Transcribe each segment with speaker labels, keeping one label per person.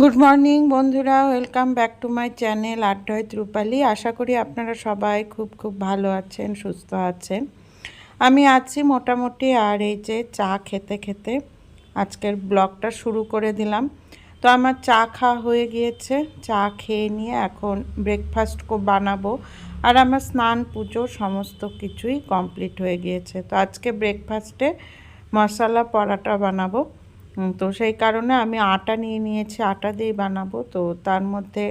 Speaker 1: Good morning বন্ধুরা, welcome back to my channel আড্ডা with রূপালী। আশা করি আপনারা সবাই খুব ভালো আছেন, সুস্থ আছেন। আমি আছি মোটামুটি। আর এই যে চা খেতে খেতে আজকের ব্লগটা শুরু করে দিলাম। তো আমার চা খাওয়া হয়ে গিয়েছে। চা খেয়ে নিয়ে এখন ব্রেকফাস্ট বানাবো। আর আমার স্নান পুজো সমস্ত কিছুই কমপ্লিট হয়ে গিয়েছে। তো আজকে ব্রেকফাস্টে মশলা পরাটা বানাবো। তো সেই কারণে আমি আটা নিয়ে নিয়েছি, আটা দিয়ে বানাবো। তো তার মধ্যে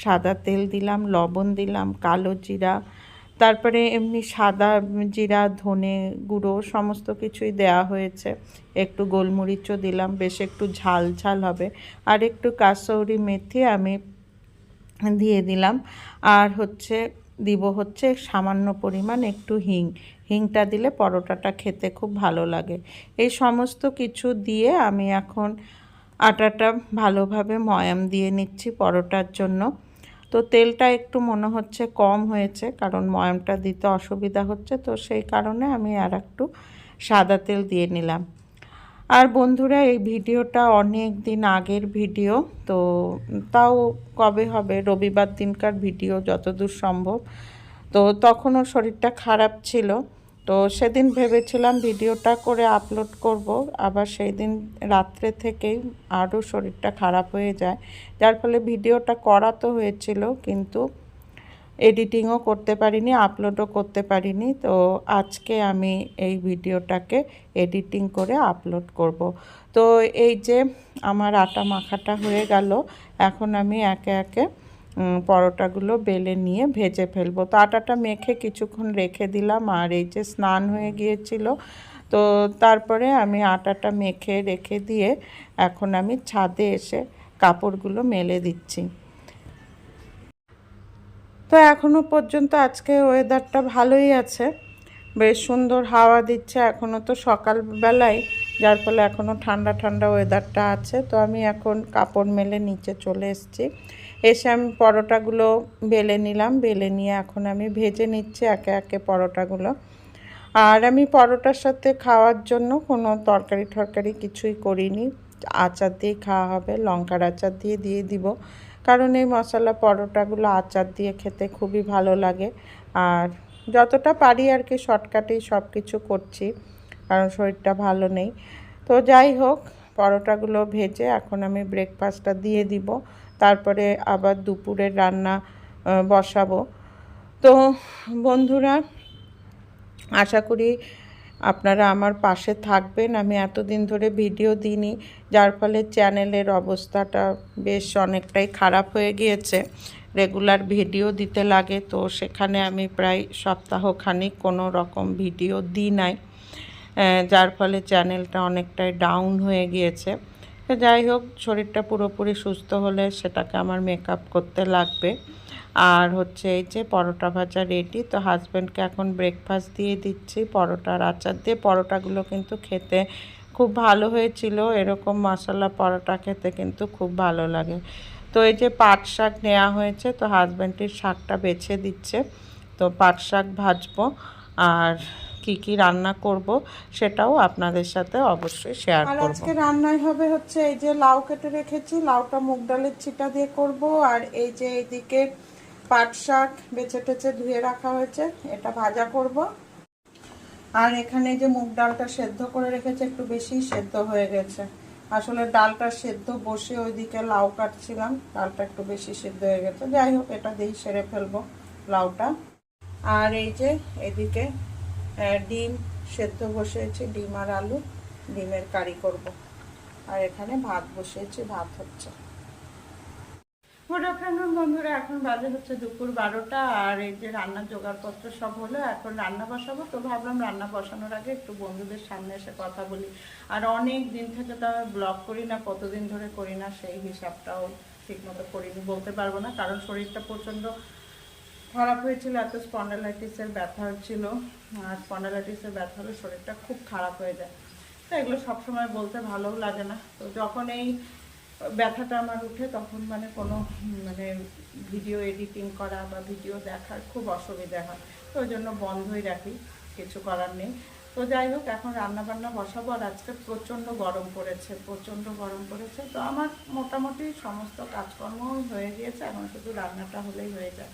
Speaker 1: সাদা তেল দিলাম, লবণ দিলাম, কালো জিরা, তারপরে এমনি সাদা জিরা, ধনে গুঁড়ো সমস্ত কিছুই দেয়া হয়েছে। একটু গোলমরিচও দিলাম, বেশ একটু ঝাল ঝাল হবে। আর একটু কাসৌরি মেথি আমি দিয়ে দিলাম। আর দিব সামান্য পরিমাণ একটু হিংটা দিলে পরোটাটা খেতে খুব ভালো লাগে। এই সমস্ত কিছু দিয়ে আমি এখন আটাটা ভালোভাবে ময়াম দিয়ে নিচ্ছি পরোটার জন্য। তো তেলটা একটু মনে হচ্ছে কম হয়েছে, কারণ ময়ামটা দিতে অসুবিধা হচ্ছে। তো সেই কারণে আমি আর একটু সাদা তেল দিয়ে নিলাম। আর বন্ধুরা, এই ভিডিওটা অনেক দিন আগের ভিডিও। তো তাও কবে হবে, রবিবার দিনকার ভিডিও যতদূর সম্ভব। তো তখনও শরীরটা খারাপ ছিল। তো সেদিন ভেবেছিলাম ভিডিওটা করে আপলোড করব, আবার সেই দিন রাত্রে থেকেই আরও শরীরটা খারাপ হয়ে যায়। যার ফলে ভিডিওটা করা তো হয়েছিল, কিন্তু এডিটিংও করতে পারিনি, আপলোডও করতে পারিনি। তো আজকে আমি এই ভিডিওটাকে এডিটিং করে আপলোড করব। তো এই যে আমার আটা মাখাটা হয়ে গেল, এখন আমি একে একে পরোটাগুলো বেলে নিয়ে ভেজে ফেলবো। তো আটাটা মেখে কিছুক্ষণ রেখে দিলাম। আর এই যে স্নান হয়ে গিয়েছিল, তো তারপরে আমি আটাটা মেখে রেখে দিয়ে এখন আমি ছাদে এসে কাপড়গুলো মেলে দিচ্ছি। তো এখনও পর্যন্ত আজকে ওয়েদারটা ভালোই আছে, বেশ সুন্দর হাওয়া দিচ্ছে। এখনও তো সকালবেলায়, যার ফলে এখনও ঠান্ডা ঠান্ডা ওয়েদারটা আছে। তো আমি এখন কাপড় মেলে নিচে চলে এসেছি। এসে আমি পরোটাগুলো বেলে নিলাম, বেলে নিয়ে এখন আমি ভেজে নিচ্ছি একে একে পরোটাগুলো। আর আমি পরোটার সাথে খাওয়ার জন্য কোনো তরকারি কিছুই করিনি। আচার দিয়ে খাওয়া হবে, লঙ্কার আচার দিয়ে দিব। কারণ এই মশলা পরোটাগুলো আচার দিয়ে খেতে খুবই ভালো লাগে। আর যতটা পারি আর কি শর্টকাটেই সব কিছু করছি, কারণ শরীরটা ভালো নেই। তো যাই হোক, পরোটাগুলো ভেজে এখন আমি ব্রেকফাস্টটা দিয়ে দিব। তারপরে আবার দুপুরের রান্না বসাবো। তো বন্ধুরা, আশা করি আপনারা আমার পাশে থাকবেন। আমি এতদিন ধরে ভিডিও দিইনি, যার ফলে চ্যানেলের অবস্থাটা বেশ অনেকটাই খারাপ হয়ে গিয়েছে। রেগুলার ভিডিও দিতে লাগে, তো সেখানে আমি প্রায় সপ্তাহখানিক কোনো রকম ভিডিও দিই নাই, যার ফলে চ্যানেলটা অনেকটাই ডাউন হয়ে গিয়েছে। তো যাই হোক, শরীরটা পুরোপুরি সুস্থ হলে সেটাকে আমার মেকআপ করতে লাগবে। আর এই যে পরোটা ভাজা রেডি। তো হাজব্যান্ডকে এখন ব্রেকফাস্ট দিয়ে দিচ্ছি পরোটার আচার দিয়ে। পরোটাগুলো কিন্তু খেতে খুব ভালো হয়েছিল। এরকম মশলা পরোটা খেতে কিন্তু খুব ভালো লাগে। তো এই যে পাট শাক নেওয়া হয়েছে, তো হাজব্যান্ডের শাকটা বেছে দিচ্ছে। তো পাট শাক ভাজবো। আর কি রান্না করব সেটাও আপনাদের সাথে অবশ্যই শেয়ার করব। আর আজকে রান্নায় হবে এই যে লাউ কেটে রেখেছি, লাউটা মুগ ডালের ছিটা দিয়ে করব। আর এই যে এইদিকে পাট শাক বেছে টেছে ধুয়ে রাখা হয়েছে, এটা ভাজা করব। আর এখানে যে মুগ ডালটা সেদ্ধ করে রেখেছে, একটু বেশি সেদ্ধ হয়ে গেছে। আসলে ডালটা সেদ্ধ বসে ওইদিকে লাউ কাটছিলাম, ডালটা একটু বেশি সেদ্ধ হয়ে গেছে। যাই হোক, এটা দিয়েই সেরে ফেলবো লাউটা। আর এই যে এদিকে ডিম সেদ্ধ বসিয়েছি, ডিম আর আলু, ডিমের কারি করব। আর এখানে ভাত বসিয়েছি, ভাত হচ্ছে। গুড আফটারনুন বন্ধুরা, এখন বাজে দুপুর 12টা। আর এই যে রান্নার জোগাড়পত্র সব হলো, এখন রান্না বসাবো। তো ভাবলাম রান্না বসানোর আগে একটু বন্ধুদের সামনে এসে কথা বলি। আর অনেক দিন থেকে তো আমি ব্লগ করি না, কতদিন ধরে করি না সেই হিসাবটাও ঠিকমতো করিনি বলতে পারবো না, কারণ শরীরটা প্রচণ্ড খারাপ হয়েছিল। এত স্পন্ডালাইটিসের ব্যথা হচ্ছিল। আর স্পন্ডালাইটিসের ব্যথা হলে শরীরটা খুব খারাপ হয়ে যায়। তো এগুলো সবসময় বলতে ভালোও লাগে না। তো যখন এই ব্যথাটা আমার উঠে, তখন কোনো ভিডিও এডিটিং করা বা ভিডিও দেখার খুব অসুবিধা হয়। তো ওই জন্য বন্ধই রাখি, কিছু করার নেই। তো যাই হোক, এখন রান্না বান্না বসাবো। আর আজকে প্রচণ্ড গরম পড়েছে, প্রচণ্ড গরম পড়েছে। তো আমার মোটামুটি সমস্ত কাজকর্ম হয়ে গিয়েছে, এখন শুধু রান্নাটা হলেই হয়ে যায়।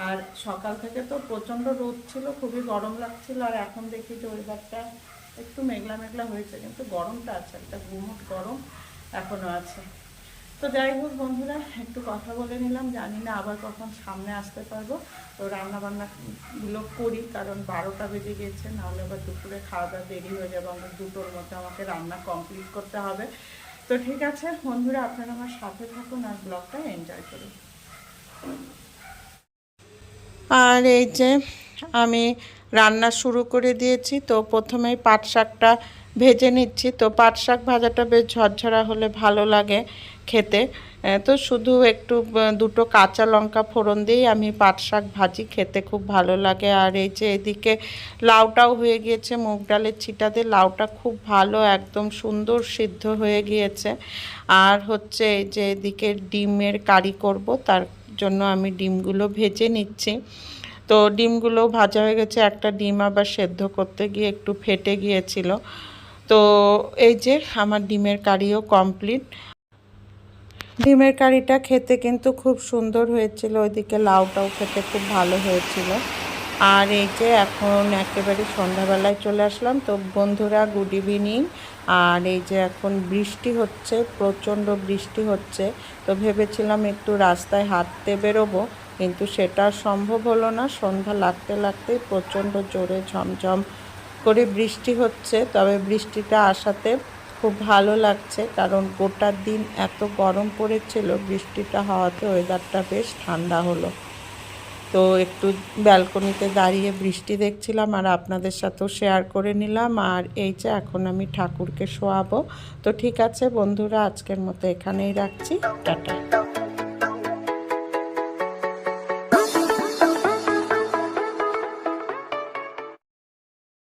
Speaker 1: আর সকাল থেকে তো প্রচণ্ড রোদ ছিল, খুবই গরম লাগছিল। আর এখন দেখি যে ওয়েদারটা একটু মেঘলা মেঘলা হয়েছে, কিন্তু গরমটা আছে, একটা গুমুট গরম এখনও আছে। তো যাই হোক বন্ধুরা, একটু কথা বলে নিলাম, জানি না আবার কখন সামনে আসতে পারবো। তো রান্নাবান্নাগুলো করি, কারণ 12টা বেজে গেছে, নাহলে আবার দুপুরে খাওয়া দাওয়া দেরি হয়ে যাবে। আমার 2টোর মধ্যে আমাকে রান্না কমপ্লিট করতে হবে। তো ঠিক আছে বন্ধুরা, আপনারা আমার সাথে থাকুন আর ব্লগটা এনজয় করুন। আর এই যে আমি রান্না শুরু করে দিয়েছি। তো প্রথমেই পাট শাকটা ভেজে নিচ্ছি। তো পাট শাক ভাজাটা বেশ ঝরঝরা হলে ভালো লাগে খেতে। তো শুধু একটু 2টো কাঁচা লঙ্কা ফোড়ন দিয়েই আমি পাট শাক ভাজি, খেতে খুব ভালো লাগে। আর এই যে এদিকে লাউটাও হয়ে গিয়েছে, মুগ ডালের ছিটা দিয়ে লাউটা খুব ভালো একদম সুন্দর সিদ্ধ হয়ে গিয়েছে। আর হচ্ছে এই যে এদিকে ডিমের কারি করব, তার জন্য আমি ডিমগুলো ভেজে নিচ্ছি। তো ডিমগুলো ভাজা হয়ে গেছে, একটা ডিম আবার সেদ্ধ করতে গিয়ে একটু ফেটে গিয়েছিল। তো এই যে আমার ডিমের কারিও কমপ্লিট। ডিমের কারিটা খেতে কিন্তু খুব সুন্দর হয়েছিল, ওইদিকে লাউটাও খেতে খুব ভালো হয়েছিল। আর এই যে এখন একেবারে সন্ধ্যাবেলায় চলে আসলাম। তো বন্ধুরা, গুড ইভিনিং। আর এই যে এখন বৃষ্টি হচ্ছে, প্রচণ্ড বৃষ্টি হচ্ছে। তো ভেবেছিলাম একটু রাস্তায় হাঁটতে বেরোবো, কিন্তু সেটা সম্ভব হলো না। সন্ধ্যা লাগতে লাগতেই প্রচণ্ড জোরে ঝমঝম করে বৃষ্টি হচ্ছে। তবে বৃষ্টিটা আসাতে খুব ভালো লাগছে, কারণ গোটা দিন এত গরম পড়েছিল, বৃষ্টিটা হওয়াতে ওয়েদারটা বেশ ঠান্ডা হলো। তো একটু ব্যালকনিতে দাঁড়িয়ে বৃষ্টি দেখছিলাম আর আপনাদের সাথেও শেয়ার করে নিলাম। আর এই যে এখন আমি ঠাকুরকে শোয়াবো। তো ঠিক আছে বন্ধুরা, আজকের মতো এখানেই রাখছি, টাটা।